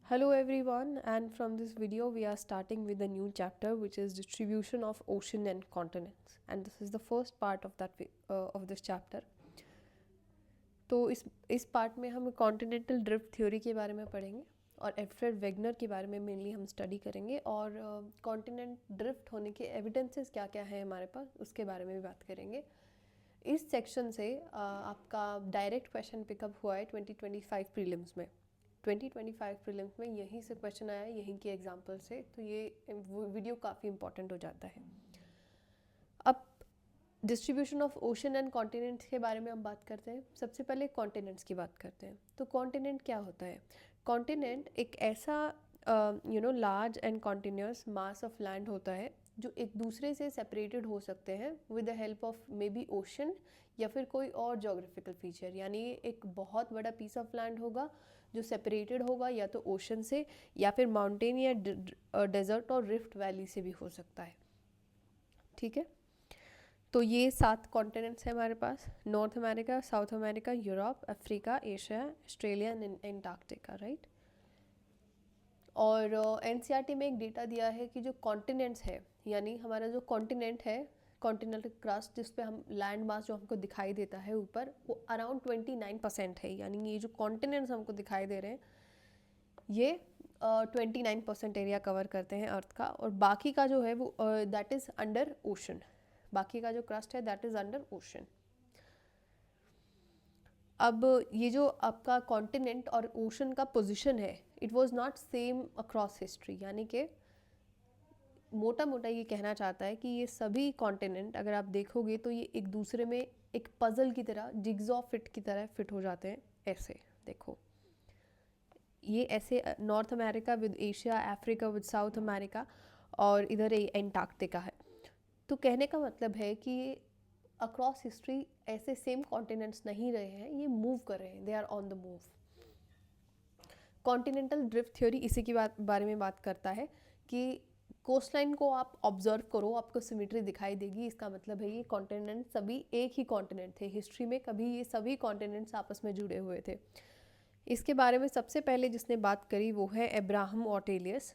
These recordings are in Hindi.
Hello everyone, and from this video we are starting with a new chapter which is distribution of ocean and continents, and this is the first part of of this chapter. तो इस पार्ट में हम कॉन्टिनेंटल ड्रिफ्ट थ्योरी के बारे में पढ़ेंगे और एल्फ्रेड वेगनर के बारे में मेनली हम स्टडी करेंगे और कॉन्टिनेंट ड्रिफ्ट होने के एविडेंसेस क्या क्या है हमारे पास उसके बारे में भी बात करेंगे. इस सेक्शन से आपका डायरेक्ट क्वेश्चन पिकअप हुआ है 2025 प्रीलिम्स में. 2025 प्रीलिम्स में यहीं से क्वेश्चन आया है, यहीं के एग्जाम्पल से, तो ये वीडियो काफ़ी इंपॉर्टेंट हो जाता है. अब distribution of ocean and continents के बारे में हम बात करते हैं. सबसे पहले कॉन्टिनेंट्स की बात करते हैं. तो कॉन्टिनेंट क्या होता है? कॉन्टिनेंट एक ऐसा large and continuous mass of land होता है जो एक दूसरे से सेपरेटेड हो सकते हैं with the help of may be ocean या फिर कोई और जोग्राफिकल फीचर. यानी एक बहुत बड़ा पीस ऑफ लैंड होगा जो सेपरेटेड होगा या तो ओशन से या फिर माउंटेन या डेजर्ट और रिफ्ट वैली से भी हो सकता है. ठीक है, तो ये 7 कॉन्टिनेंट्स हैं हमारे पास: North America, South America, Europe, Africa, Asia, Australia and Antarctica. Right. और एनसीईआरटी में एक डेटा दिया है कि जो कॉन्टिनेंट्स है, यानी हमारा जो कॉन्टिनेंट है, कॉन्टिनेंटल क्रस्ट जिस पे हम लैंड मास जो हमको दिखाई देता है ऊपर, वो अराउंड 29% है. यानी ये जो कॉन्टिनेंट्स हमको दिखाई दे रहे हैं ये 29% एरिया कवर करते हैं अर्थ का, और बाकी का जो है वो दैट इज़ अंडर ओशन. बाकी का जो क्रस्ट है दैट इज़ अंडर ओशन. अब ये जो आपका कॉन्टिनेंट और ओशन का पोजीशन है, it was not same across history. यानी कि मोटा मोटा ये कहना चाहता है कि ये सभी कॉन्टिनेंट अगर आप देखोगे तो ये एक दूसरे में एक पजल की तरह, जिग्जॉ फिट की तरह फिट हो जाते हैं. ऐसे देखो, ये ऐसे north America with Asia, Africa with south America, और इधर एंटार्क्टिका है. तो कहने का मतलब है कि अक्रॉस हिस्ट्री ऐसे सेम कॉन्टिनेंट्स नहीं रहे हैं, ये मूव कर रहे हैं, they are on the move. Continental drift theory इसी की बारे में बात करता है कि कोस्टलाइन को आप ऑब्जर्व करो, आपको सिमेट्री दिखाई देगी. इसका मतलब है ये कॉन्टिनेंट सभी एक ही कॉन्टिनेंट थे. हिस्ट्री में कभी ये सभी कॉन्टिनेंट्स आपस में जुड़े हुए थे. इसके बारे में सबसे पहले जिसने बात करी वो है अब्राहम ऑर्टेलियस.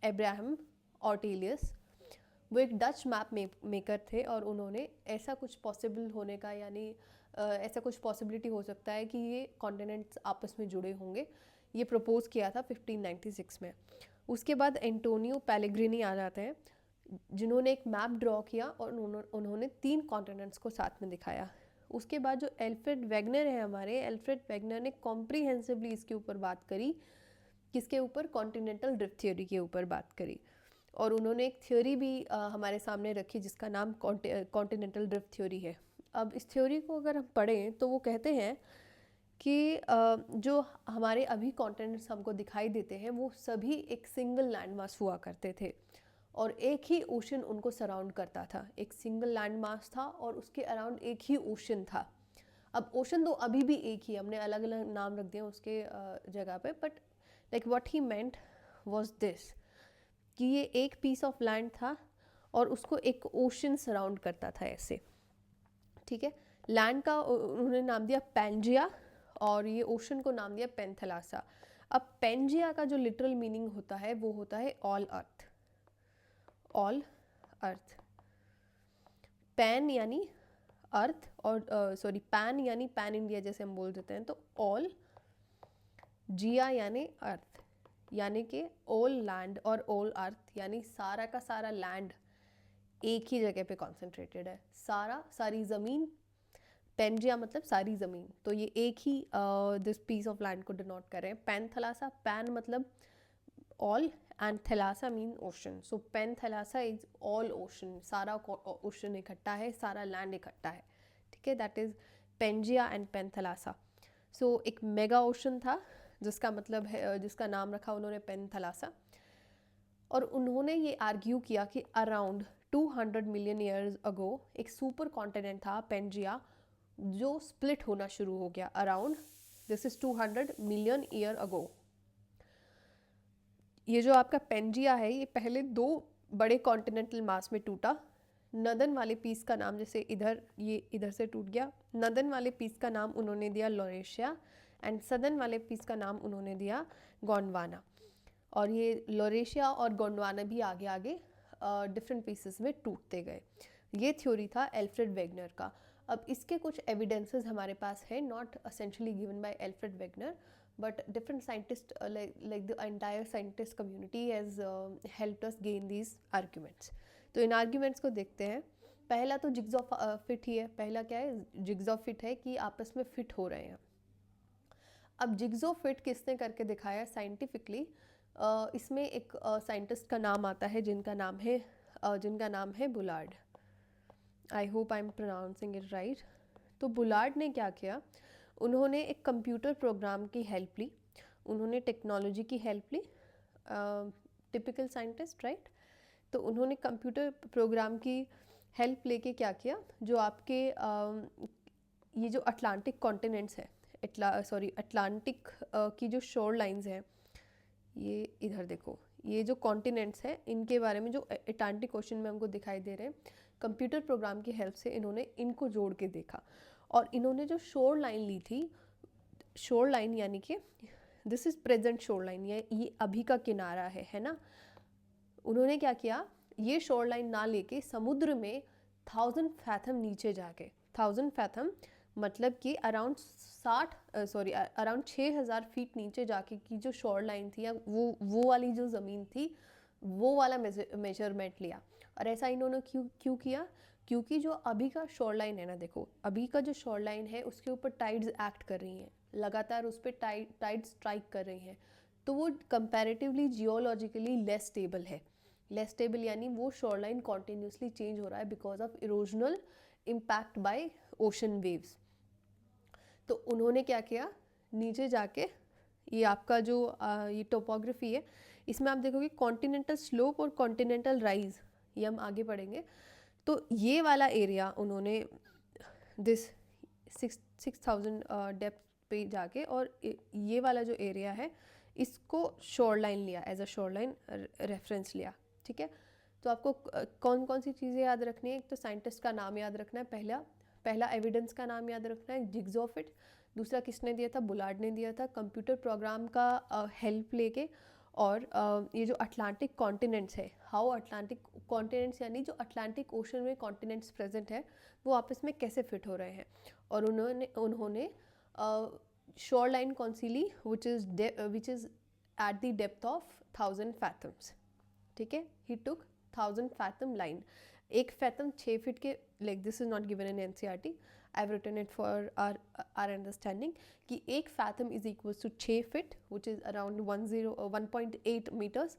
अब्राहम ऑर्टेलियस वो एक डच मैप मेकर थे, और उन्होंने ऐसा कुछ पॉसिबल होने का, यानी ऐसा कुछ पॉसिबिलिटी हो सकता है कि ये कॉन्टिनेंट्स आपस में जुड़े होंगे, ये प्रपोज किया था 1596 में. उसके बाद एंटोनियो पेलेग्रिनी आ जाते हैं जिन्होंने एक मैप ड्रॉ किया और उन्होंने 3 कॉन्टिनेंट्स को साथ में दिखाया. उसके बाद जो एल्फ्रेड वेगनर है हमारे, एल्फ्रेड वेगनर ने कॉम्प्रीहेंसिवली इसके ऊपर बात करी. किसके ऊपर? कॉन्टिनेंटल ड्रिफ्ट थ्योरी के ऊपर बात करी. और उन्होंने एक थ्योरी भी हमारे सामने रखी जिसका नाम कॉन्टिनेंटल ड्रिफ्ट थ्योरी है. अब इस थ्योरी को अगर हम पढ़ें तो वो कहते हैं कि जो हमारे अभी कॉन्टिनेंट्स हमको दिखाई देते हैं वो सभी एक सिंगल लैंड मास हुआ करते थे, और एक ही ओशन उनको सराउंड करता था. एक सिंगल लैंड मास था और उसके अराउंड एक ही ओशन था. अब ओशन तो अभी भी एक ही, हमने अलग अलग नाम रख दिए उसके जगह पे, but like what he meant was this कि ये एक पीस ऑफ लैंड था और उसको एक ओशन सराउंड करता था ऐसे. ठीक है, लैंड का उन्होंने नाम दिया पैंजिया और ये ओशन को नाम दिया पेंथेलासा. अब पैंजिया का जो लिटरल मीनिंग होता है वो होता है ऑल अर्थ. ऑल अर्थ. पैन यानी अर्थ, और सॉरी पैन यानी पैन इंडिया जैसे हम बोल देते हैं, तो ऑल. जिया यानी अर्थ, यानी कि ऑल लैंड और ऑल अर्थ, यानी सारा का सारा लैंड एक ही जगह पे कॉन्सेंट्रेटेड है. सारी ज़मीन. पेंजिया मतलब सारी ज़मीन, तो ये एक ही दिस पीस ऑफ लैंड को डिनोट कर रहे हैं. पैनथलासा, पैन मतलब all and thalassa mean ocean. So Panthalassa is all ocean, सारा ओशन इकट्ठा है, सारा लैंड इकट्ठा है. ठीक है, that is Pangaea and Panthalassa. So एक मेगा ओशन था जिसका मतलब है, जिसका नाम रखा उन्होंने पेनथलासा. और उन्होंने ये आर्ग्यू किया कि अराउंड 200 मिलियन ईयर्स अगो एक सुपर कॉन्टिनेंट था पेंजिया जो स्प्लिट होना शुरू हो गया. Around this is 200 million year ago. ये जो आपका पेंजिया है ये पहले 2 बड़े कॉन्टिनेंटल मास में टूटा. नदन वाले पीस का नाम, जैसे इधर ये इधर से टूट गया, नदन वाले पीस का नाम उन्होंने दिया लॉरेशिया, एंड सदर्न वाले पीस का नाम उन्होंने दिया गोंडवाना. और ये लॉरेशिया और गोंडवाना भी आगे आगे डिफरेंट पीसेस में टूटते गए। ये थ्योरी था एल्फ्रेड वेगनर का। अब इसके कुछ एविडेंसेस हमारे पास है, not essentially given by Alfred Wegener, but different scientists like the entire scientist community has helped us gain these arguments। तो इन आर्ग्यूमेंट्स को देखते हैं। पहला तो जिग्स ऑफ फिट ही है। पहला क्या है? जिग्स ऑफ फिट है कि आपस में फिट हो रहे हैं। अब जिग्स ऑफ फिट किसने करके दिखाया साइंटिफिकली? इसमें एक साइंटिस्ट का नाम आता है जिनका नाम है Bullard. I hope I am pronouncing it right. तो बुलार्ड ने क्या किया? उन्होंने एक कंप्यूटर प्रोग्राम की हेल्प ली, उन्होंने टेक्नोलॉजी की हेल्प ली, टिपिकल साइंटिस्ट राइट। तो उन्होंने कंप्यूटर प्रोग्राम की हेल्प लेके क्या किया, जो आपके ये जो अटलांटिक कॉन्टिनेंट्स है, अटलांटिक की जो शोर लाइंस हैं, ये इधर देखो, ये जो कॉन्टिनेंट्स हैं इनके बारे में जो अटलांटिक ओशन में हमको दिखाई दे रहे हैं, कंप्यूटर प्रोग्राम की हेल्प से इन्होंने इनको जोड़ के देखा। और इन्होंने जो शोर लाइन ली थी, शोर लाइन यानी कि this is present shore line, ये अभी का किनारा है ना। उन्होंने क्या किया, ये शोर लाइन ना लेके समुद्र में 1000 फैथम नीचे जाके, 1000 फैथम मतलब कि अराउंड 6000 फीट नीचे जाके की जो शोर लाइन थी, या वो वाली जो ज़मीन थी, वो वाला मेजरमेंट लिया। और ऐसा इन्होंने क्यों किया? क्योंकि जो अभी का शोर लाइन है ना, देखो अभी का जो शोर लाइन है उसके ऊपर टाइड्स एक्ट कर रही हैं, लगातार उस पर टाइड स्ट्राइक कर रही हैं, तो वो कंपैरेटिवली जियोलॉजिकली लेस स्टेबल है। लेस स्टेबल यानी वो शोर लाइन कॉन्टीन्यूसली चेंज हो रहा है because of erosional impact by ocean waves. तो उन्होंने क्या किया, नीचे जाके ये आपका जो ये टोपोग्राफी है, इसमें आप देखोगे कॉन्टिनेंटल स्लोप और कॉन्टिनेंटल राइज, ये हम आगे पढ़ेंगे। तो ये वाला एरिया उन्होंने दिस 6000 डेप्थ पे जाके, और ये वाला जो एरिया है इसको शोर लाइन लिया, as a shore line reference लिया। ठीक है, तो आपको कौन कौन सी चीज़ें याद रखनी है? एक तो साइंटिस्ट का नाम याद रखना है, पहला एविडेंस का नाम याद रखना है, जिग्स ऑफ इट। दूसरा किसने दिया था? बुलार्ड ने दिया था, कंप्यूटर प्रोग्राम का हेल्प लेके। और ये जो अटलांटिक कॉन्टिनेंट्स है, हाउ अटलांटिक कॉन्टिनेंट्स यानी जो अटलांटिक ओशन में कॉन्टिनेंट्स प्रेजेंट है वो आपस में कैसे फिट हो रहे हैं। और उन्होंने शोर लाइन कौन सी ली? Which is at the depth of 1000 fathoms. ठीक है, ही टुक 1000 फैथम लाइन। एक फैथम 6 फीट के, like this is not given in NCERT, I have written it for our understanding, कि एक fathom is equal to 6 feet which is around 1.8 metres,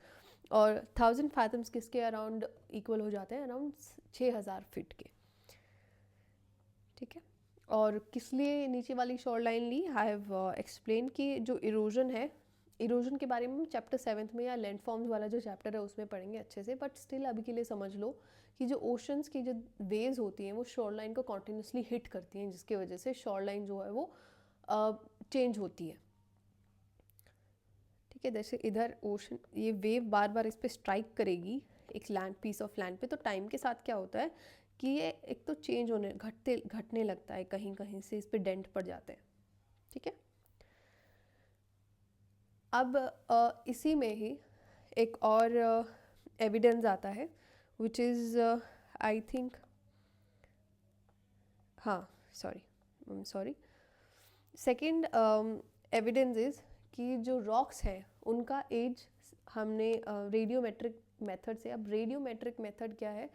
और 1000 फैथम्स किसके अराउंड इक्वल हो जाते हैं? अराउंड 6000 फीट के। ठीक है, और किस लिए नीचे वाली शोर लाइन ली? आई हैव एक्सप्लेन कि जो इरोजन है, इरोजन के बारे में हम चैप्टर 7 में या लैंड फॉर्म्स वाला जो चैप्टर है उसमें पढ़ेंगे अच्छे से, बट स्टिल अभी के लिए समझ लो कि जो ओशंस की जो वेव्स होती हैं वो शोर लाइन को कॉन्टिन्यूसली हिट करती हैं, जिसकी वजह से शोर लाइन जो है वो चेंज होती है। ठीक है, जैसे इधर ओशन, ये वेव बार बार इस पर स्ट्राइक करेगी एक लैंड पीस ऑफ लैंड पे, तो टाइम के साथ क्या होता है कि ये एक तो चेंज होने घटने लगता है, कहीं कहीं से इस पर डेंट पड़ जाते हैं। ठीक है, अब इसी में ही एक और एविडेंस आता है विच इज़ आई थिंक, हाँ सॉरी सेकेंड एविडेंस इज़ कि जो रॉक्स हैं उनका एज हमने रेडियोमेट्रिक मेथड से, अब रेडियोमेट्रिक मेथड क्या है?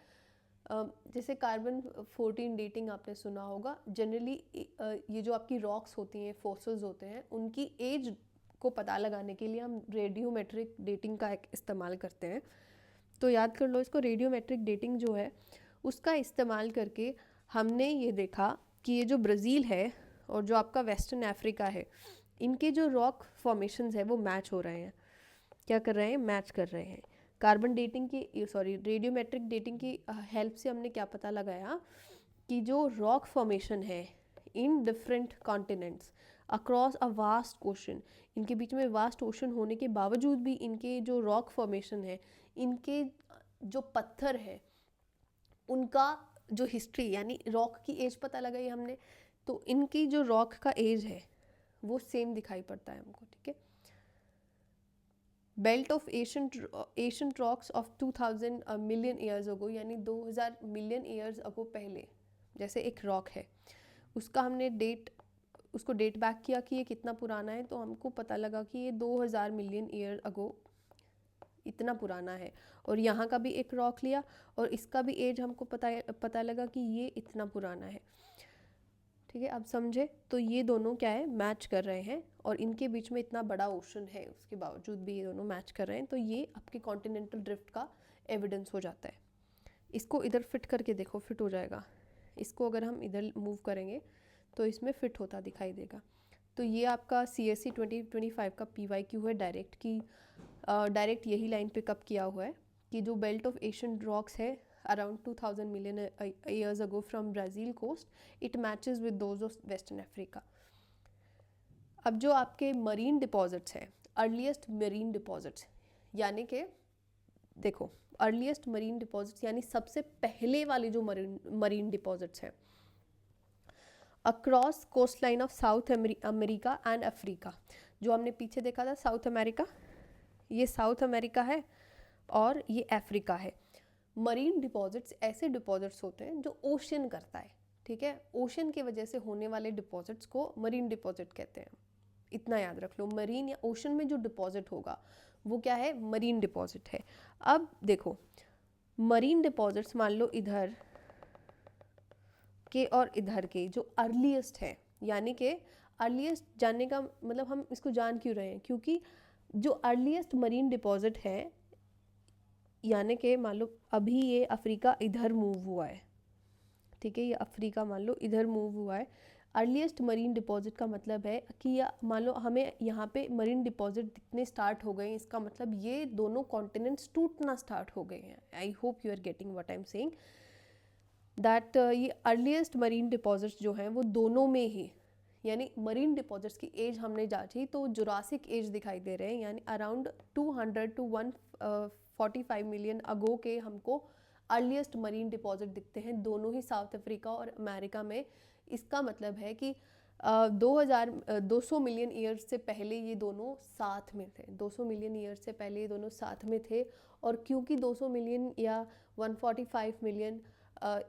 जैसे कार्बन 14 डेटिंग आपने सुना होगा, जनरली ये जो आपकी रॉक्स होती हैं, फोसिल्स होते हैं, उनकी एज को पता लगाने के लिए हम रेडियोमेट्रिक डेटिंग का एक इस्तेमाल करते हैं। तो याद कर लो इसको, रेडियोमेट्रिक डेटिंग जो है उसका इस्तेमाल करके हमने ये देखा कि ये जो ब्राज़ील है और जो आपका वेस्टर्न अफ्रीका है, इनके जो रॉक फॉर्मेशंस है वो मैच हो रहे हैं। क्या कर रहे हैं? मैच कर रहे हैं। कार्बन डेटिंग की रेडियोमेट्रिक डेटिंग की हेल्प से हमने क्या पता लगाया कि जो रॉक फॉर्मेशन है in different continents across a vast ocean, इनके बीच में वास्ट ओशन होने के बावजूद भी इनके जो रॉक फॉर्मेशन है, इनके जो पत्थर है, उनका जो हिस्ट्री यानी रॉक की एज पता लगाई हमने, तो इनकी जो रॉक का एज है वो सेम दिखाई पड़ता है हमको। ठीक है, belt of Asian rocks of 2000 million years अगो, यानी 2000 मिलियन ईयर्स अगो पहले, जैसे एक रॉक है उसका हमने उसको डेट बैक किया कि ये कितना पुराना है, तो हमको पता लगा कि ये 2000 मिलियन ईयर अगो इतना पुराना है। और यहाँ का भी एक रॉक लिया और इसका भी एज हमको पता लगा कि ये इतना पुराना है। ठीक है, अब समझे? तो ये दोनों क्या है, मैच कर रहे हैं, और इनके बीच में इतना बड़ा ओशन है उसके बावजूद भी ये दोनों मैच कर रहे हैं, तो ये आपके कॉन्टिनेंटल ड्रिफ्ट का एविडेंस हो जाता है। इसको इधर फिट करके देखो, फिट हो जाएगा। इसको अगर हम इधर मूव करेंगे तो इसमें फिट होता दिखाई देगा। तो ये आपका CSE 2025 का PYQ है डायरेक्ट की, डायरेक्ट यही लाइन पिकअप किया हुआ है कि जो बेल्ट ऑफ एशियन रॉक्स है around 2000 million years ago from Brazil coast, it matches with those of western Africa. अब जो आपके मरीन डिपॉजिट्स हैं, अर्लीस्ट मरीन डिपॉजिट्स, यानी कि देखो अर्लीस्ट मरीन डिपॉजिट्स यानी सबसे पहले वाले जो मरीन डिपॉजिट्स हैं across coast line of South America and Africa. जो हमने पीछे देखा था साउथ अमेरिका, ये साउथ अमेरिका है और ये अफ्रीका है। मरीन डिपॉजिट्स ऐसे डिपॉजिट्स होते हैं जो ओशन करता है, ठीक है, ओशन की वजह से होने वाले डिपॉजिट्स को मरीन डिपॉजिट कहते हैं। इतना याद रख लो, मरीन या ओशन में जो डिपॉजिट होगा वो क्या है, मरीन डिपॉजिट है। अब देखो मरीन डिपॉजिट्स मान लो इधर के और इधर के जो अर्लीस्ट है, यानी कि अर्लीस्ट जानने का मतलब हम इसको जान क्यों रहे हैं, क्योंकि जो अर्लीस्ट मरीन डिपॉजिट है, यानी कि मान लो अभी ये अफ्रीका इधर मूव हुआ है, ठीक है, ये अफ्रीका मान लो इधर मूव हुआ है। अर्लीस्ट मरीन डिपॉजिट का मतलब है कि या मान लो हमें यहाँ पे मरीन डिपॉजिट दिखने स्टार्ट हो गए हैं, इसका मतलब ये दोनों कॉन्टिनेंट्स टूटना स्टार्ट हो गए हैं। I hope you are getting what I am saying, that ये अर्लीस्ट मरीन डिपॉजिट्स जो हैं वो दोनों में ही, यानी मरीन डिपॉजिट्स की एज हमने जांची तो जुरासिक एज दिखाई दे रहे हैं, यानी अराउंड 200 to 145 मिलियन अगो के हमको अर्लीस्ट मरीन डिपॉजिट दिखते हैं, दोनों ही साउथ अफ्रीका और अमेरिका में। इसका मतलब है कि 200 मिलियन ईयर्स से पहले ये दोनों साथ में थे, 200 मिलियन ईयर्स से पहले ये दोनों साथ में थे। और क्योंकि 200 मिलियन या 145 मिलियन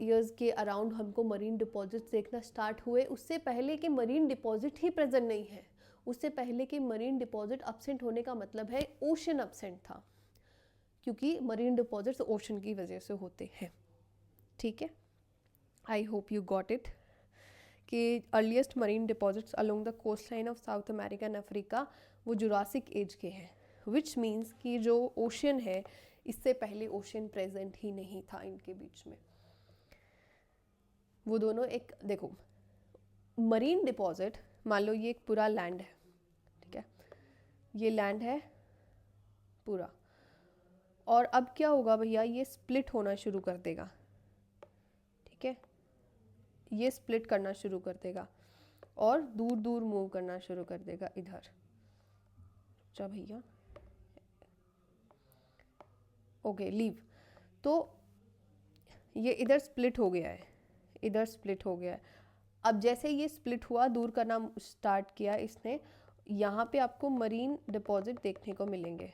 ईयर्स के अराउंड हमको मरीन डिपॉजिट्स देखना स्टार्ट हुए, उससे पहले के मरीन डिपॉजिट ही प्रेजेंट नहीं है, उससे पहले के मरीन डिपॉजिट अब्सेंट होने का मतलब है ओशन अब्सेंट था, क्योंकि मरीन डिपॉजिट्स ओशन की वजह से होते हैं। ठीक है, I hope you got it कि earliest marine deposits along the coast line of South America and Africa वो जुरासिक एज के हैं, विच मीन्स कि जो ओशन है इससे पहले ओशन प्रेजेंट ही नहीं था इनके बीच में। वो दोनों एक देखो मरीन डिपॉजिट, मान लो ये एक पूरा लैंड है, ठीक है, ये लैंड है पूरा, और अब क्या होगा भैया, ये स्प्लिट होना शुरू कर देगा, ठीक है, ये स्प्लिट करना शुरू कर देगा और दूर दूर मूव करना शुरू कर देगा इधर। अच्छा भैया, ओके लीव। तो ये इधर स्प्लिट हो गया है, इधर स्प्लिट हो गया है। अब जैसे ये स्प्लिट हुआ, दूर करना स्टार्ट किया इसने, यहाँ पे आपको मरीन डिपॉजिट देखने को मिलेंगे,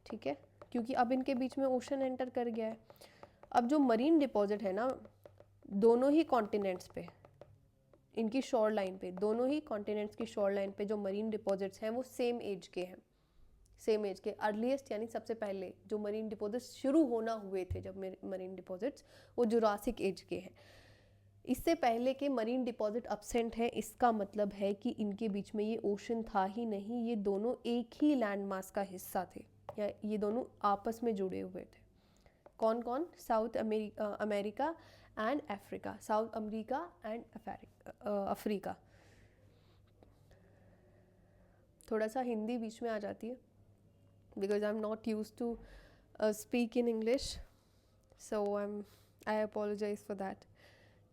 ठीक है, क्योंकि अब इनके बीच में ओशन एंटर कर गया है। अब जो मरीन डिपॉजिट है ना, दोनों ही कॉन्टिनेंट्स पे, इनकी शोर लाइन पे, दोनों ही कॉन्टिनेंट्स की शोर लाइन पे जो मरीन डिपॉजिट्स हैं वो सेम एज के हैं, सेम एज के। अर्लीस्ट यानी सबसे पहले जो मरीन डिपॉजिट्स शुरू होना हुए थे, जब मरीन डिपॉजिट्स, वो जुरासिक एज के हैं। इससे पहले के मरीन डिपॉजिट अब्सेंट है, इसका मतलब है कि इनके बीच में ये ओशन था ही नहीं, ये दोनों एक ही लैंड मास का हिस्सा थे, या ये दोनों आपस में जुड़े हुए थे। कौन कौन? South America and Africa, south America and Africa. थोड़ा सा हिंदी बीच में आ जाती है because I'm not used to speak in English, so I apologize for that.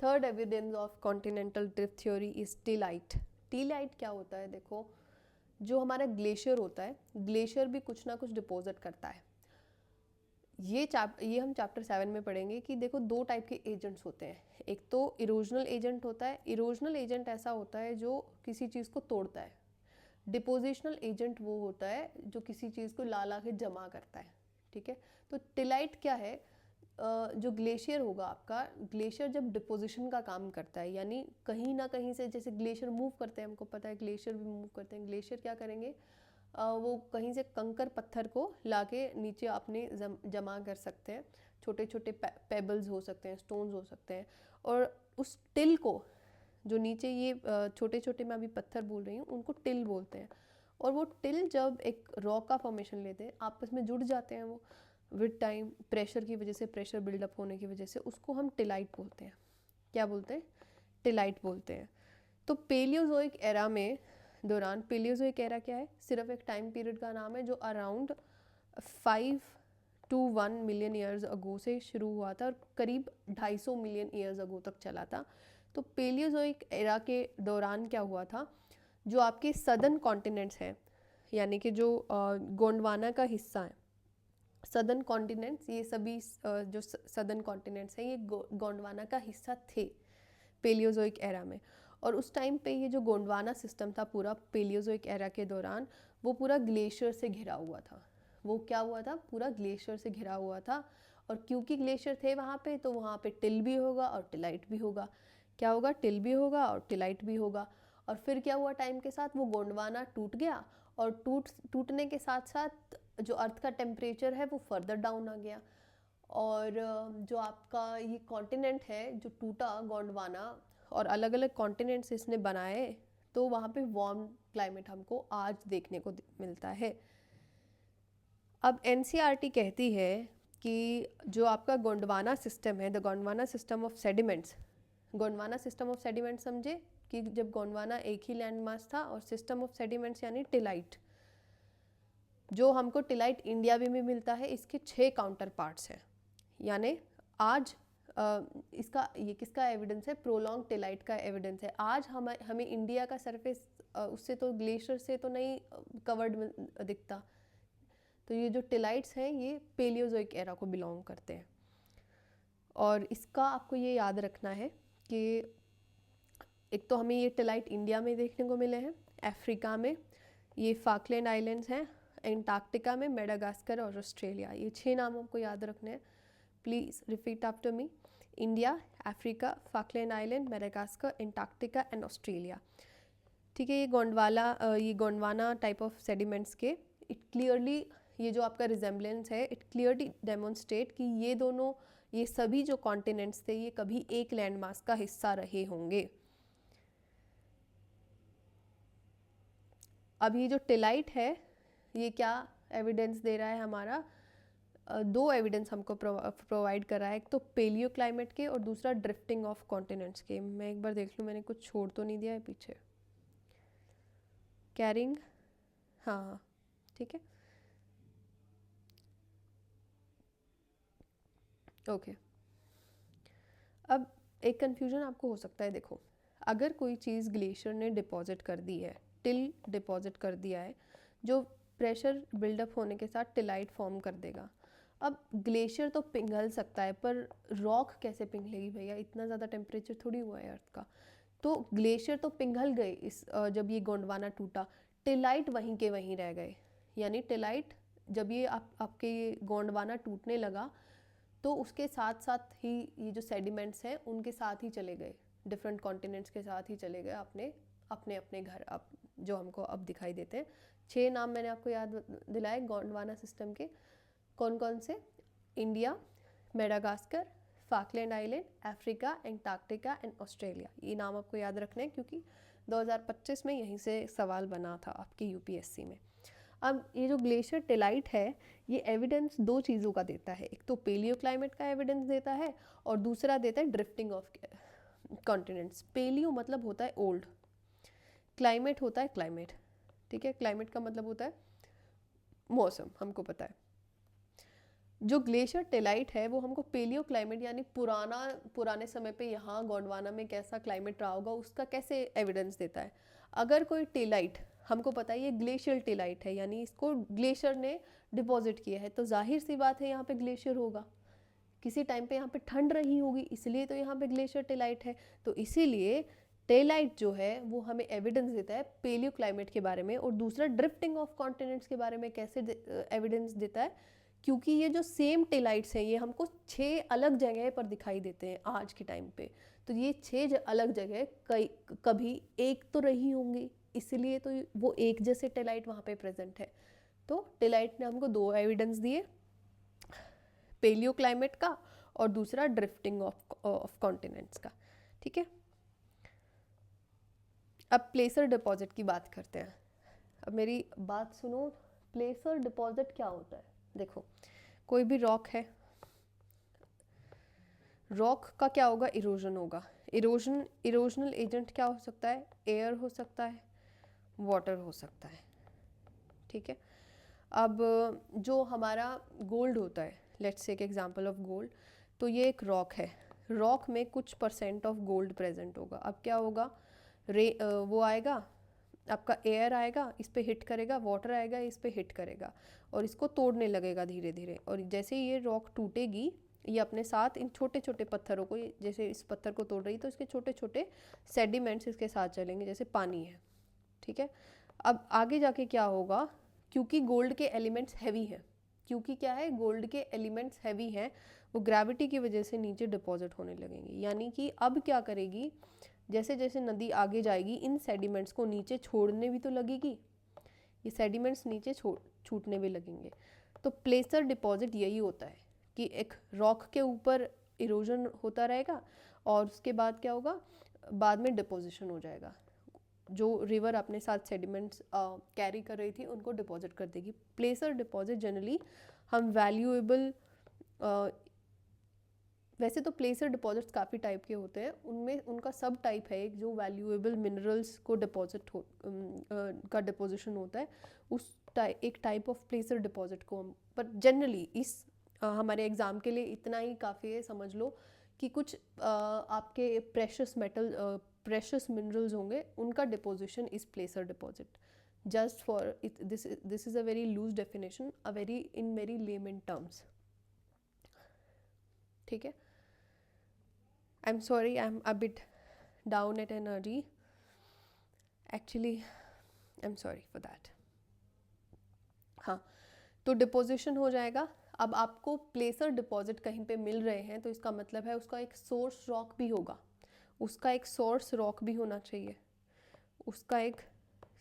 Third evidence of continental drift theory is टीलाइट। टीलाइट क्या होता है? देखो, जो हमारा ग्लेशियर होता है, ग्लेशियर भी कुछ ना कुछ डिपॉजिट करता है। ये हम चैप्टर 7 में पढ़ेंगे कि देखो दो टाइप के एजेंट्स होते हैं। एक तो इरोजनल एजेंट होता है। इरोजनल एजेंट ऐसा होता है जो किसी चीज़ को तोड़ता है। डिपोजिशनल एजेंट वो होता है जो किसी चीज़ को ला ला के जमा करता है, ठीक है। तो टिलाइट क्या है, जो ग्लेशियर होगा आपका, ग्लेशियर जब डिपोजिशन का काम करता है, यानी कहीं ना कहीं से, जैसे ग्लेशियर मूव करते हैं, हमको पता है ग्लेशियर भी मूव करते हैं, ग्लेशियर क्या करेंगे, वो कहीं से कंकर पत्थर को लाके नीचे अपने जमा कर सकते हैं, छोटे छोटे पेबल्स हो सकते हैं, स्टोन्स हो सकते हैं, और उस टिल को, जो नीचे ये छोटे छोटे मैं अभी पत्थर बोल रही हूँ, उनको टिल बोलते हैं। और वो टिल जब एक रॉक का फॉर्मेशन लेते हैं, आपस में जुड़ जाते हैं वो विद टाइम, प्रेशर की वजह से, प्रेशर बिल्डअप होने की वजह से, उसको हम टिलाइट बोलते हैं। क्या बोलते हैं? टिलाइट बोलते हैं। तो पेलियोजोइक एरा में दौरान, पेलियोजोइक एरा क्या है? सिर्फ एक टाइम पीरियड का नाम है जो अराउंड 5 to 1 मिलियन ईयर्स अगो से शुरू हुआ था और करीब 250 मिलियन ईयर्स अगो तक चला था। तो पेलियोजोइक एरा के दौरान क्या हुआ था, जो आपके सदर्न कॉन्टिनेंट्स हैं, यानी कि जो गोंडवाना का हिस्सा है, सदर्न कॉन्टिनेंट्स, ये सभी जो सदर्न कॉन्टिनेंट्स हैं ये गोंडवाना का हिस्सा थे पेलियोजोइक एरा में। और उस टाइम पे ये जो गोंडवाना सिस्टम था पूरा पेलियोजोइक एरा के दौरान, वो पूरा ग्लेशियर से घिरा हुआ था। वो क्या हुआ था? पूरा ग्लेशियर से घिरा हुआ था। और क्योंकि ग्लेशियर थे वहाँ पे, तो वहाँ पे टिल भी होगा और टिलाइट भी होगा। क्या होगा? टिल भी होगा और टिलाइट भी होगा। और फिर क्या हुआ, टाइम के साथ वो गोंडवाना टूट गया, और टूटने के साथ साथ जो अर्थ का टेम्परेचर है वो फर्दर डाउन आ गया। और जो आपका ये कॉन्टिनेंट है जो टूटा गोंडवाना, और अलग अलग कॉन्टिनेंट्स इसने बनाए, तो वहाँ पे वार्म क्लाइमेट हमको आज देखने को मिलता है। अब एनसीईआरटी कहती है कि जो आपका गोंडवाना सिस्टम है, the Gondwana system of sediments, Gondwana system of sediments समझे कि जब गोंडवाना एक ही लैंड मास था, और सिस्टम ऑफ सेडिमेंट्स यानी टिलाइट, जो हमको टिलाइट इंडिया में भी मिलता है, इसके 6 काउंटर पार्ट्स हैं। यानी आज इसका, ये किसका एविडेंस है? प्रोलॉन्ग टिलाइट का एविडेंस है। आज हमें इंडिया का सरफेस उससे तो, ग्लेशियर से तो नहीं कवर्ड दिखता। तो ये जो टिलाइट्स हैं ये पेलियोजोइक एरा को बिलोंग करते हैं। और इसका आपको ये याद रखना है कि एक तो हमें ये टिलाइट इंडिया में देखने को मिले हैं, अफ्रीका में ये फाकलैंड आइलैंड्स हैं, एंटार्क्टिका में, मेडागास्कर और ऑस्ट्रेलिया, ये 6 नाम आपको याद रखने हैं। Please repeat after me: India, Africa, Falkland island, Madagascar, Antarctica and Australia. ठीक है। ये गोंडवाना टाइप ऑफ सेडिमेंट्स के, इट क्लियरली, ये जो आपका रिजेम्बलेंस है, इट क्लियरली डेमोन्स्ट्रेट कि ये दोनों, ये सभी जो कॉन्टिनेंट्स थे, ये कभी एक लैंड मास का हिस्सा रहे होंगे। अब ये जो टिलाइट है, ये क्या एविडेंस दे रहा है हमारा? 2 एविडेंस हमको प्रोवाइड कर रहा है, एक तो पेलियो क्लाइमेट के और दूसरा ड्रिफ्टिंग ऑफ कॉन्टिनेंट्स के। मैं एक बार देख लूँ मैंने कुछ छोड़ तो नहीं दिया है पीछे। कैरिंग, हाँ ठीक है, ओके। अब एक कन्फ्यूजन आपको हो सकता है, देखो अगर कोई चीज़ ग्लेशियर ने डिपॉजिट कर दी है, टिल डिपॉजिट कर दिया है, जो प्रेशर बिल्डअप होने के साथ टिलाइट फॉर्म कर देगा। अब ग्लेशियर तो पिघल सकता है, पर रॉक कैसे पिघलेगी भैया? इतना ज़्यादा टेम्परेचर थोड़ी हुआ है अर्थ का। तो ग्लेशियर तो पिघल गए इस जब ये गोंडवाना टूटा, टिलाइट वहीं के वहीं रह गए। यानी टिलाइट जब ये आपके ये गोंडवाना टूटने लगा, तो उसके साथ साथ ही ये जो सेडिमेंट्स हैं उनके साथ ही चले गए, डिफरेंट कॉन्टिनेंट्स के साथ ही चले गए अपने अपने घर, अब जो हमको अब दिखाई देते हैं। 6 नाम मैंने आपको याद दिलाए गोंडवाना सिस्टम के, कौन कौन से? India, Madagascar, Falkland island, Africa, Antarctica and Australia. ये नाम आपको याद रखने हैं क्योंकि 2025 में यहीं से सवाल बना था आपकी यूपीएससी में। अब ये जो ग्लेशियर टिलाइट है, ये एविडेंस 2 चीज़ों का देता है, एक तो पेलियो क्लाइमेट का एविडेंस देता है और दूसरा देता है ड्रिफ्टिंग ऑफ कॉन्टिनेंट्स। पेलियो मतलब होता है ओल्ड, क्लाइमेट होता है क्लाइमेट, ठीक है। क्लाइमेट का मतलब होता है मौसम, हमको पता है। जो ग्लेशियर टिलाइट है वो हमको पेलियो क्लाइमेट यानी पुराने समय पे यहाँ गोंडवाना में कैसा क्लाइमेट रहा होगा उसका कैसे एविडेंस देता है। अगर कोई टिलाइट, हमको पता है ये ग्लेशियर टिलाइट है, यानी इसको ग्लेशियर ने डिपॉजिट किया है, तो जाहिर सी बात है यहाँ पे ग्लेशियर होगा। किसी टाइम पे यहाँ पे ठंड रही होगी, इसलिए तो यहाँ पे ग्लेशियर टिलाइट है। तो इसीलिए टेलाइट जो है वो हमें एविडेंस देता है पेलियो क्लाइमेट के बारे में, और दूसरा ड्रिफ्टिंग ऑफ कॉन्टिनेंट्स के बारे में कैसे एविडेंस देता है, क्योंकि ये जो सेम टेलाइट्स हैं ये हमको 6 अलग जगह पर दिखाई देते हैं आज के टाइम पे। तो ये 6 अलग जगह कभी एक तो रही होंगी, इसलिए तो वो एक जैसे टेलाइट वहाँ पे प्रेजेंट है। तो टेलाइट ने हमको 2 एविडेंस दिए, पेलियो क्लाइमेट का और दूसरा ड्रिफ्टिंग ऑफ कॉन्टिनेंट्स का। ठीक है, अब प्लेसर डिपॉजिट की बात करते हैं। अब मेरी बात सुनो, प्लेसर डिपॉजिट क्या होता है? देखो, कोई भी रॉक है, रॉक का क्या होगा? इरोजन होगा। इरोजनल एजेंट क्या हो सकता है? एयर हो सकता है, वाटर हो सकता है। ठीक है, अब जो हमारा गोल्ड होता है, लेट्स से एक एग्जांपल ऑफ गोल्ड, तो ये एक रॉक है, रॉक में कुछ % ऑफ गोल्ड प्रेजेंट होगा। अब क्या होगा? वो आएगा, आपका एयर आएगा, इस पे हिट करेगा, वाटर आएगा, इस पे हिट करेगा और इसको तोड़ने लगेगा धीरे धीरे, और जैसे ही ये रॉक टूटेगी, ये अपने साथ इन छोटे छोटे पत्थरों को, जैसे इस पत्थर को तोड़ रही तो इसके छोटे छोटे सेडिमेंट्स इसके साथ चलेंगे, जैसे पानी है। ठीक है, अब आगे जाके क्या होगा? क्योंकि गोल्ड के एलिमेंट्स हैवी हैं, क्योंकि क्या है, गोल्ड के एलिमेंट्स हैवी हैं, वो ग्रेविटी की वजह से नीचे डिपॉजिट होने लगेंगे। यानी कि अब क्या करेगी, जैसे जैसे नदी आगे जाएगी, इन सेडिमेंट्स को नीचे छोड़ने भी तो लगेगी, ये सेडिमेंट्स नीचे छूटने भी लगेंगे। तो प्लेसर डिपॉजिट यही होता है कि एक रॉक के ऊपर इरोजन होता रहेगा और उसके बाद क्या होगा, बाद में डिपोजिशन हो जाएगा। जो रिवर अपने साथ सेडिमेंट्स कैरी कर रही थी उनको डिपॉजिट कर देगी। प्लेसर डिपॉजिट जनरली हम वैल्यूएबल, वैसे तो प्लेसर डिपॉजिट्स काफ़ी टाइप के होते हैं, उनमें उनका सब टाइप है एक जो वैल्यूएबल मिनरल्स को डिपॉजिट का डिपोजिशन होता है, उस एक टाइप ऑफ प्लेसर डिपॉजिट को हम, पर जनरली इस हमारे एग्ज़ाम के लिए इतना ही काफ़ी है, समझ लो कि कुछ आपके प्रेशस मिनरल्स होंगे, उनका deposition is placer deposit. Just for it, this is a very loose definition, a very in very layman terms. ठीक है, I'm sorry, I'm a bit down at energy. Actually, I'm sorry for that. हाँ, तो डिपोजिशन हो जाएगा। अब आपको प्लेसर डिपॉजिट कहीं पे मिल रहे हैं तो इसका मतलब है उसका एक सोर्स रॉक भी होगा, उसका एक सोर्स रॉक भी होना चाहिए, उसका एक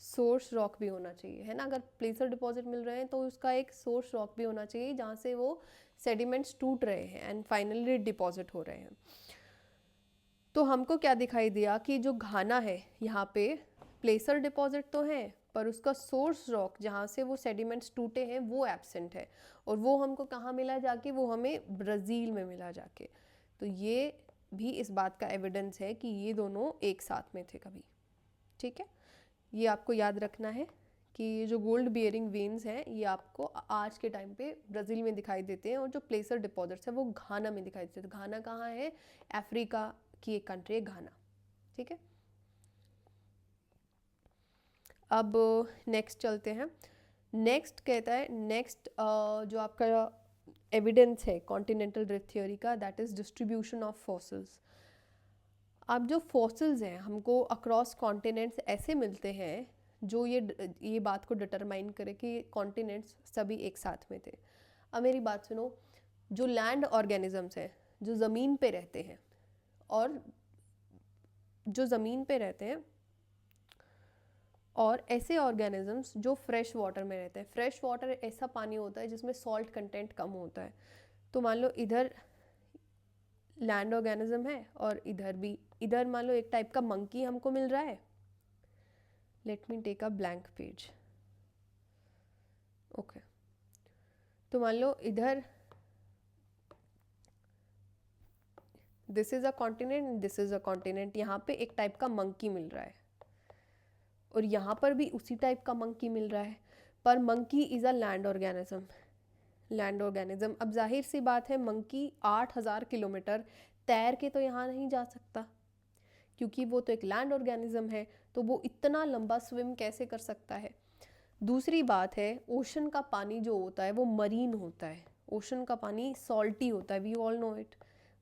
सोर्स रॉक भी होना चाहिए, है ना। अगर प्लेसर डिपॉजिट मिल रहे हैं तो उसका एक सोर्स रॉक भी होना चाहिए जहाँ से वो सेडिमेंट्स टूट रहे हैं एंड फाइनली डिपॉजिट हो रहे हैं। तो हमको क्या दिखाई दिया कि जो घाना है यहाँ पे प्लेसर डिपॉजिट तो है, पर उसका सोर्स रॉक जहाँ से वो सेडिमेंट्स टूटे हैं वो एब्सेंट है, और वो हमको कहाँ मिला जाके? वो हमें ब्राज़ील में मिला जाके। तो ये भी इस बात का एविडेंस है कि ये दोनों एक साथ में थे कभी। ठीक है, ये आपको याद रखना है कि ये जो गोल्ड बियरिंग वेन्स हैं ये आपको आज के टाइम पे ब्राज़ील में दिखाई देते हैं, और जो प्लेसर डिपॉजिट्स है वो घाना में दिखाई देते हैं। घाना कहाँ है? अफ्रीका की एक कंट्री है घाना। ठीक है, अब नेक्स्ट चलते हैं। नेक्स्ट कहता है, नेक्स्ट जो आपका एविडेंस है कॉन्टिनेंटल ड्रिफ्ट थ्योरी का, that is distribution of fossils. अब जो फॉसिल्स हैं हमको अक्रॉस कॉन्टिनेंट्स ऐसे मिलते हैं जो ये बात को डिटरमाइन करे कि कॉन्टिनेंट्स सभी एक साथ में थे। अब मेरी बात सुनो, जो लैंड ऑर्गेनिजम्स हैं जो ज़मीन पे रहते हैं, और जो ज़मीन पे रहते हैं, और ऐसे ऑर्गेनिजम्स जो फ्रेश वाटर में रहते हैं। फ्रेश वाटर ऐसा पानी होता है जिसमें सॉल्ट कंटेंट कम होता है। तो मान लो इधर लैंड ऑर्गेनिज्म है और इधर भी, इधर मान लो एक टाइप का मंकी हमको मिल रहा है। Let me take a blank page. Okay, तो मान लो इधर this is a continent, this is a continent, यहाँ पे एक टाइप का मंकी मिल रहा है, और यहाँ पर भी उसी टाइप का मंकी मिल रहा है, पर monkey is a land organism. Land organism, अब जाहिर सी बात है मंकी 8000 किलोमीटर तैर के तो यहाँ नहीं जा सकता, क्योंकि वो तो एक लैंड ऑर्गेनिज्म है, तो वो इतना लंबा स्विम कैसे कर सकता है। दूसरी बात है, ओशन का पानी जो होता है वो मरीन होता है, ओशन का पानी सॉल्टी होता है, we all know it,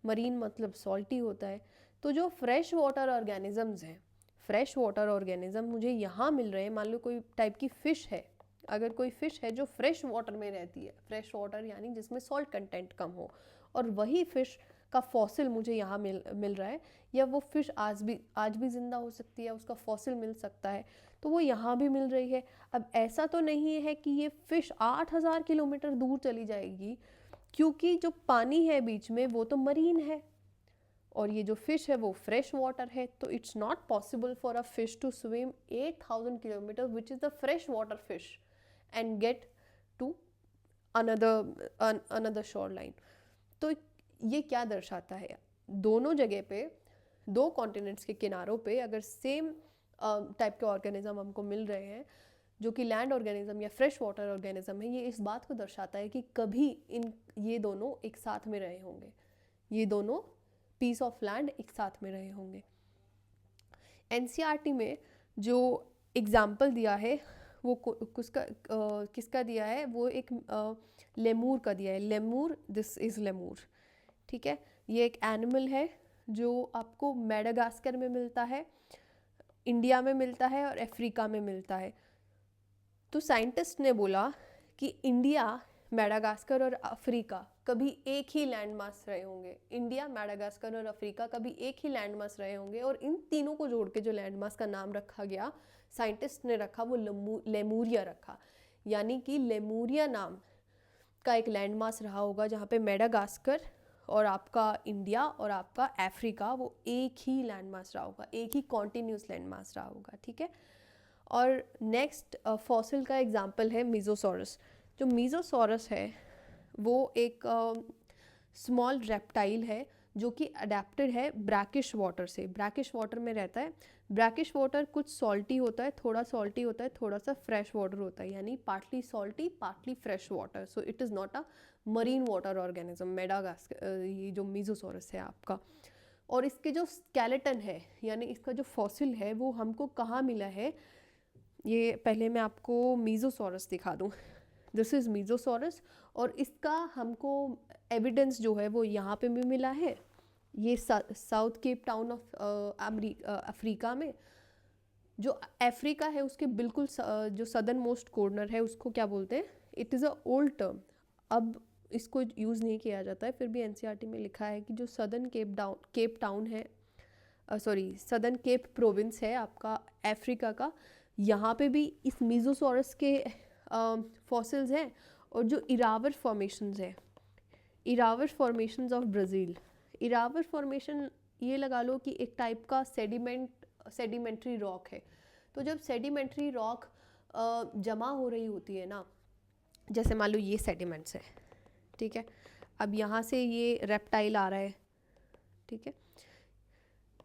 marine मतलब सॉल्टी होता है। तो जो फ्रेश वाटर ऑर्गेनिजम्स हैं फ्रेश वाटर ऑर्गेनिज्म मुझे यहाँ मिल रहे हैं, मान लो कोई टाइप की फ़िश है, अगर कोई फ़िश है जो फ्रेश वाटर में रहती है, फ्रेश वाटर यानी जिसमें सॉल्ट कंटेंट कम हो, और वही फ़िश का फॉसिल मुझे यहाँ मिल रहा है, या वो फ़िश आज भी ज़िंदा हो सकती है, उसका फॉसिल मिल सकता है, तो वो यहाँ भी मिल रही है। अब ऐसा तो नहीं है कि ये फ़िश 8000 किलोमीटर दूर चली जाएगी, क्योंकि जो पानी है बीच में वो तो मरीन है और ये जो फिश है वो फ्रेश वाटर है, तो it's not possible for a fish to swim 8000 kilometre which is the fresh water fish and get to another shore line. तो ये क्या दर्शाता है, दोनों जगह पे, दो कॉन्टिनेंट्स के किनारों पे अगर सेम टाइप के ऑर्गेनिज्म हमको मिल रहे हैं जो कि लैंड ऑर्गेनिज्म या फ्रेश वाटर ऑर्गेनिज्म है, ये इस बात को दर्शाता है कि कभी ये दोनों एक साथ में रहे होंगे, ये दोनों पीस ऑफ लैंड एक साथ में रहे होंगे। एनसीईआरटी में जो एग्जाम्पल दिया है वो किसका दिया है, वो एक लेमूर का दिया है। लेमूर, दिस इज़ लेमूर, ठीक है। ये एक एनिमल है जो आपको मेडागास्कर में मिलता है, इंडिया में मिलता है और अफ्रीका में मिलता है। तो साइंटिस्ट ने बोला कि इंडिया, मेडागास्कर और अफ्रीका कभी एक ही लैंड मास रहे होंगे, इंडिया, मेडागास्कर और अफ्रीका कभी एक ही लैंड मास रहे होंगे, और इन तीनों को जोड़ के जो लैंड मास का नाम रखा गया, साइंटिस्ट ने रखा वो लेमूरिया रखा, यानी कि लेमूरिया नाम का एक लैंड मास रहा होगा जहाँ पे मेडागास्कर और आपका इंडिया और आपका अफ्रीका वो एक ही लैंड मास रहा होगा, एक ही कॉन्टिन्यूस लैंड मास रहा होगा, ठीक है। और नेक्स्ट फॉसिल का एग्जांपल है मीजोसॉरस। जो मीजोसॉरस है वो एक स्मॉल रेप्टाइल है जो कि अडेप्टेड है ब्रैकिश वाटर से, ब्रैकिश वाटर में रहता है। ब्रैकिश वाटर कुछ सॉल्टी होता है, थोड़ा सॉल्टी होता है, थोड़ा सा फ्रेश वाटर होता है, यानी partly salty partly fresh water, so it is not a marine water organism Madagascar, ये जो मीजोसॉरस है आपका। और इसके जो स्केलेटन है यानी इसका जो फॉसिल है वो हमको कहाँ मिला है, ये पहले मैं आपको मीजोसॉरस दिखा दूँ। दिस इज़ मीजोसॉरस, और इसका हमको एविडेंस जो है वो यहाँ पे भी मिला है, ये south Cape Town of Africa में। जो अफ्रीका है उसके बिल्कुल जो सदर्न मोस्ट कॉर्नर है उसको क्या बोलते हैं, it is a old term, अब इसको यूज़ नहीं किया जाता है, फिर भी एनसीईआरटी में लिखा है कि जो सदर्न केप टाउन है, सॉरी सदर्न केप प्रोविंस है आपका अफ्रीका का, यहाँ पे भी इस मीजोसॉरस के फॉसिल्स हैं। और जो इरावर फॉर्मेशंस है, इरावर फॉर्मेशंस ऑफ ब्राज़ील, इरावर फॉर्मेशन ये लगा लो कि एक टाइप का सेडिमेंट्री रॉक है। तो जब सेडिमेंट्री रॉक जमा हो रही होती है ना, जैसे मान लो ये सेडिमेंट्स है, ठीक है, अब यहाँ से ये रेप्टाइल आ रहा है, ठीक है,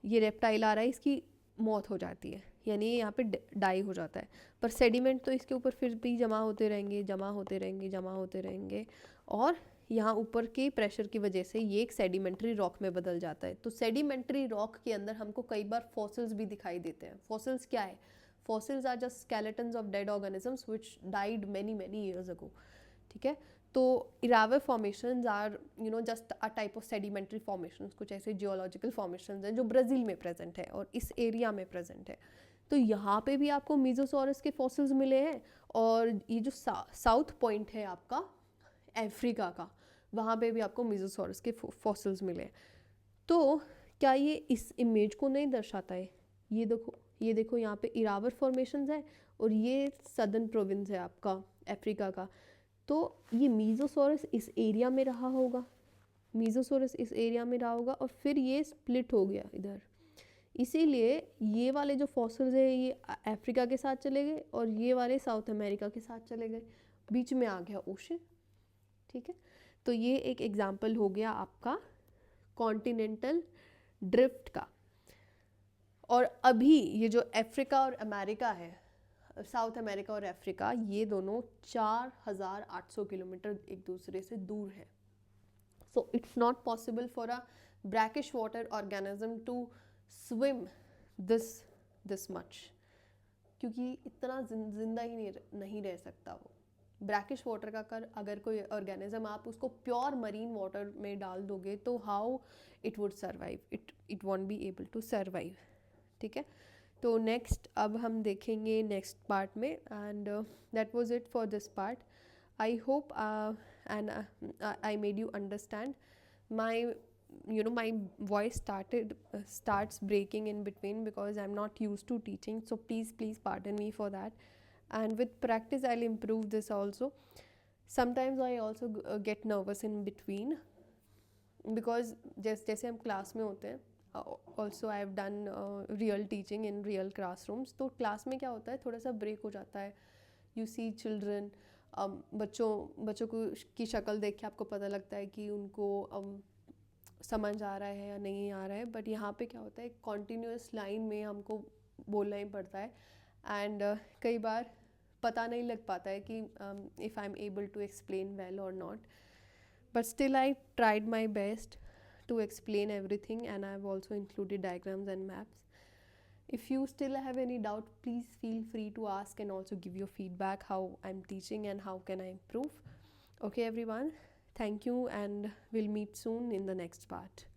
ये रेप्टाइल आ रहा है, इसकी मौत हो जाती है, यानी यहाँ पे डाई हो जाता है, पर सेडिमेंट तो इसके ऊपर फिर भी जमा होते रहेंगे, जमा होते रहेंगे, जमा होते रहेंगे, और यहाँ ऊपर के प्रेशर की वजह से ये एक सेडिमेंट्री रॉक में बदल जाता है। तो सेडिमेंट्री रॉक के अंदर हमको कई बार फॉसिल्स भी दिखाई देते हैं। फॉसिल्स क्या है, fossils are just skeletons of dead organisms which died many years ago, ठीक है। तो इरावर formations are just a type of sedimentary formations, कुछ ऐसे जियोलॉजिकल फॉर्मेशंस हैं जो ब्राज़ील में प्रेजेंट है और इस एरिया में प्रेजेंट है। तो यहाँ पे भी आपको मीजोसॉरस के फॉसिल्स मिले हैं, और ये जो साउथ पॉइंट है आपका अफ्रीका का, वहाँ पे भी आपको मीजोसॉरस के फॉसिल्स मिले हैं। तो क्या ये इस इमेज को नहीं दर्शाता है, ये देखो यहाँ पे इरावर फॉर्मेशंस है और ये सदर्न प्रोविंस है आपका अफ्रीका का। तो ये मीजोसॉरस इस एरिया में रहा होगा, मीजोसॉरस इस एरिया में रहा होगा, और फिर ये स्प्लिट हो गया इधर, इसीलिए ये वाले जो फॉसिल्स है ये अफ्रीका के साथ चले गए और ये वाले साउथ अमेरिका के साथ चले गए, बीच में आ गया ओशन, ठीक है। तो ये एक एग्जाम्पल हो गया आपका कॉन्टिनेंटल ड्रिफ्ट का। और अभी ये जो अफ्रीका और अमेरिका है, साउथ अमेरिका और अफ्रीका, ये दोनों 4800 किलोमीटर एक दूसरे से दूर है। So it's not possible for a brackish water organism to swim this much, क्योंकि इतना जिंदा ही नहीं रह सकता वो। ब्रैकिश वाटर का अगर कोई ऑर्गेनिज्म आप उसको प्योर मरीन वाटर में डाल दोगे तो how it would survive, it won't be able to survive, ठीक है। तो नेक्स्ट अब हम देखेंगे नेक्स्ट पार्ट में, and that was it for this part. I hope and I made you understand. My, my voice starts breaking in between because I'm not used to teaching, so please pardon me for that. And with practice I'll improve this also. Sometimes I also get nervous in between because जैसे हम क्लास में होते हैं, also I have done real teaching in real classrooms. तो क्लास में क्या होता है, थोड़ा सा ब्रेक हो जाता है. यू सी चिल्ड्रन, बच्चों को की शक्ल देख के आपको पता लगता है कि उनको समझ आ रहा है या नहीं आ रहा है. बट यहाँ पे क्या होता है, कॉन्टीन्यूस लाइन में हमको बोलना ही पड़ता है. एंड कई बार पता नहीं लग पाता है कि if I am able to explain well और not. But still I tried my best to explain everything, and I've also included diagrams and maps. If you still have any doubt, please feel free to ask and also give your feedback how I'm teaching and how can I improve. Okay everyone, thank you, and we'll meet soon in the next part.